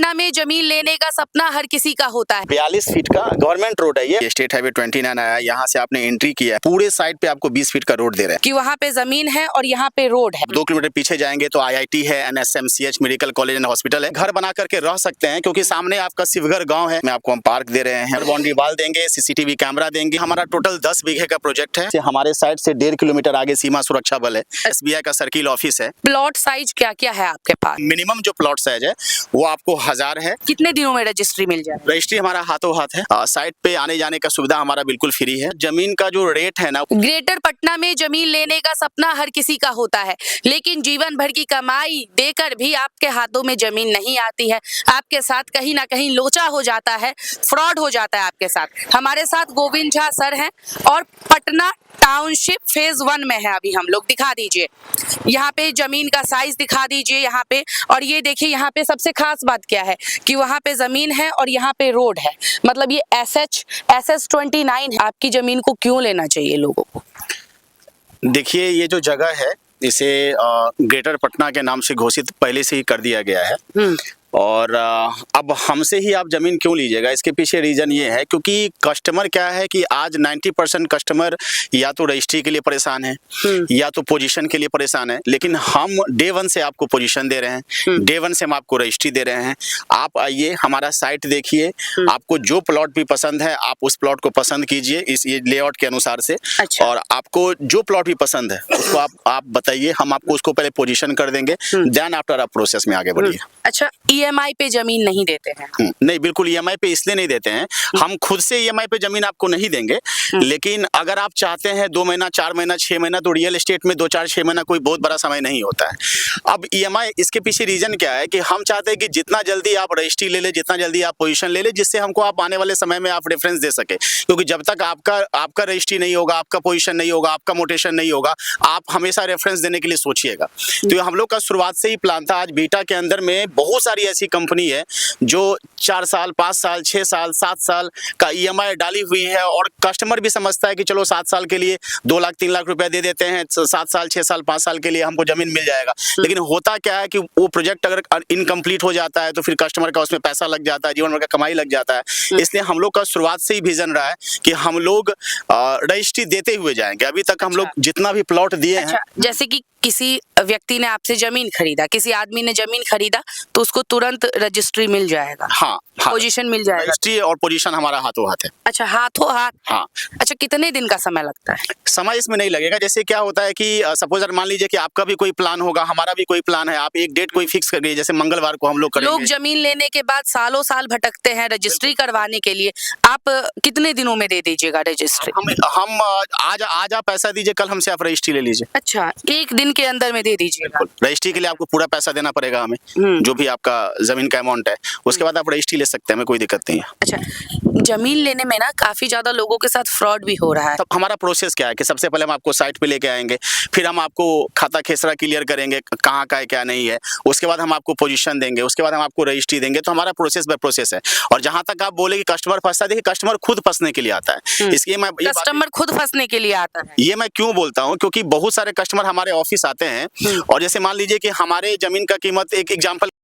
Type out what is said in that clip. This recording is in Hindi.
पटना में जमीन लेने का सपना हर किसी का होता है। 42 फीट का गवर्नमेंट रोड है ये स्टेट हाईवे 29 आया, यहाँ से आपने एंट्री किया है, पूरे साइड पे आपको 20 फीट का रोड दे रहे हैं कि वहाँ पे जमीन है और यहाँ पे रोड है। 2 किलोमीटर पीछे जाएंगे तो IIT है, NSMCH medical college and hospital है। घर बना करके रह सकते हैं क्योंकि सामने आपका शिवगढ़ गांव है। मैं आपको हम पार्क दे रहे हैं, बाउंड्री वाल देंगे, CCTV कैमरा देंगे। हमारा टोटल 10 बीघे का प्रोजेक्ट है। हमारे साइड से 1.5 किलोमीटर आगे सीमा सुरक्षा बल है, SBI का सर्किल ऑफिस है। प्लॉट साइज क्या क्या है आपके पास? मिनिमम जो प्लॉट साइज है वो आपको 1000 है। कितने दिनों में रजिस्ट्री मिल जाए? रजिस्ट्री हमारा हाथों हाथ है। साइट पे आने जाने का सुविधा हमारा बिल्कुल फ्री है। जमीन का जो रेट है ना, ग्रेटर पटना में जमीन लेने का सपना हर किसी का होता है, लेकिन जीवन भर की कमाई देकर भी आपके हाथों में जमीन नहीं आती है। आपके साथ कहीं ना कहीं लोचा हो जाता है, फ्रॉड हो जाता है आपके साथ। हमारे साथ गोविंद झा सर हैं और पटना टाउनशिप फेज 1 में है अभी हम लोग। दिखा दीजिए यहाँ पे जमीन का साइज, दिखा दीजिए यहाँ पे। और ये देखिए यहाँ पे सबसे खास बात क्या है कि वहाँ पे जमीन है और यहाँ पे रोड है। मतलब ये SS29 है। आपकी जमीन को क्यों लेना चाहिए लोगों को? देखिए ये जो जगह है इसे ग्रेटर पटना के नाम से घोषित पहले से ही कर दिया गया है। और अब हमसे ही आप ज़मीन क्यों लीजिएगा, इसके पीछे रीज़न ये है क्योंकि कस्टमर क्या है कि आज 90% कस्टमर या तो रजिस्ट्री के लिए परेशान है या तो पोजीशन के लिए परेशान है। लेकिन हम डे 1 से आपको पोजीशन दे रहे हैं, डे 1 से हम आपको रजिस्ट्री दे रहे हैं। आप आइए, हमारा साइट देखिए, आपको जो प्लॉट भी पसंद है आप उस प्लॉट को पसंद कीजिए इस ये लेआउट के अनुसार से। अच्छा। और आपको जो प्लॉट भी पसंद है उसको आप बताइए, हम आपको उसको पहले पोजीशन कर देंगे, देन आफ्टर आप प्रोसेस में आगे बढ़िए। अच्छा, EMI पे जमीन नहीं देते हैं? नहीं, बिल्कुल EMI पे इसलिए नहीं देते हैं, हम खुद से EMI पे जमीन आपको नहीं देंगे। लेकिन अगर आप चाहते हैं 2 महीना, 4 महीना, 6 महीना, तो रियल एस्टेट में 2, 4, 6 महीना कोई बहुत बड़ा समय नहीं होता है। अब EMI इसके पीछे रीजन क्या है कि हम चाहते हैं कि जितना जल्दी आप रजिस्ट्री ले ले, जितना जल्दी आप पोजीशन ले ले, जिससे हमको आप आने वाले समय में आप रेफरेंस दे सके। क्योंकि जब तक आपका रजिस्ट्री नहीं होगा, आपका पोजीशन नहीं होगा, आपका मोटेशन नहीं होगा, आप हमेशा रेफरेंस देने के लिए सोचिएगा। तो हम लोग का शुरुआत से ही प्लान था। आज बीटा के अंदर में बहुत सारी ऐसी कंपनी है जो 4 साल, 5 साल, 6 साल, 7 साल का EMI डाली हुई है और कस्टमर भी समझता है कि चलो 7 साल के लिए 2 लाख 3 लाख रुपए दे देते हैं, 7 साल, 6 साल, 5 साल के लिए हमको जमीन मिल जाएगा। लेकिन होता क्या है कि वो प्रोजेक्ट अगर इनकम्प्लीट हो जाता है तो फिर कस्टमर का उसमें पैसा लग जाता है, जीवन भर का कमाई लग जाता है। इसलिए हम लोग का शुरुआत से ही विजन रहा है कि हम लोग रजिस्ट्री देते हुए जाएंगे। अभी तक हम लोग जितना भी प्लॉट दिए हैं, जैसे कि किसी व्यक्ति ने आपसे जमीन खरीदा, किसी आदमी ने जमीन खरीदा, तो उसको तुरंत रजिस्ट्री मिल जाएगा। हाँ, पोजीशन मिल जाएगा। रजिस्ट्री और पोजीशन हमारा हाथों हाथ है। अच्छा, हाथों हाथ। हाँ। अच्छा, कितने दिन का समय लगता है? समय इसमें नहीं लगेगा। जैसे क्या होता है कि सपोज मान लीजिए कि आपका भी कोई प्लान होगा, हमारा भी कोई प्लान है, आप एक डेट कोई फिक्स कर गए, जैसे मंगलवार को हम लोग करेंगे। लोग जमीन लेने के बाद सालों साल भटकते हैं रजिस्ट्री करवाने के लिए। आप कितने दिनों में दे दीजिएगा रजिस्ट्री? हम आज आप पैसा दीजिए, कल हमसे आप रजिस्ट्री ले लीजिए। अच्छा, 1 दिन के अंदर में दे दीजिएगा। रजिस्ट्री के लिए आपको पूरा पैसा देना पड़ेगा हमें, जो भी आपका जमीन का अमाउंट है, उसके बाद आप रजिस्ट्री ले सकते हैं, हमें कोई दिक्कत नहीं है। अच्छा, जमीन लेने में ना काफी ज्यादा लोगों के साथ फ्रॉड भी हो रहा है। तब हमारा प्रोसेस क्या है कि सबसे पहले हम आपको साइट पे लेके आएंगे, फिर हम आपको खाता खेसरा क्लियर करेंगे कहाँ का है क्या नहीं है, उसके बाद हम आपको पोजीशन देंगे, उसके बाद हम आपको रजिस्ट्री देंगे। तो हमारा प्रोसेस बाय प्रोसेस है। और जहां तक आप बोले कि कस्टमर फंसता है, देखिए कस्टमर खुद फंसने के लिए आता है। इसलिए मैं कस्टमर खुद फंसने के लिए आता है, ये मैं क्यों बोलता हूँ, क्योंकि बहुत सारे कस्टमर हमारे ऑफिस आते हैं और जैसे मान लीजिए कि हमारे जमीन का कीमत, एक एग्जाम्पल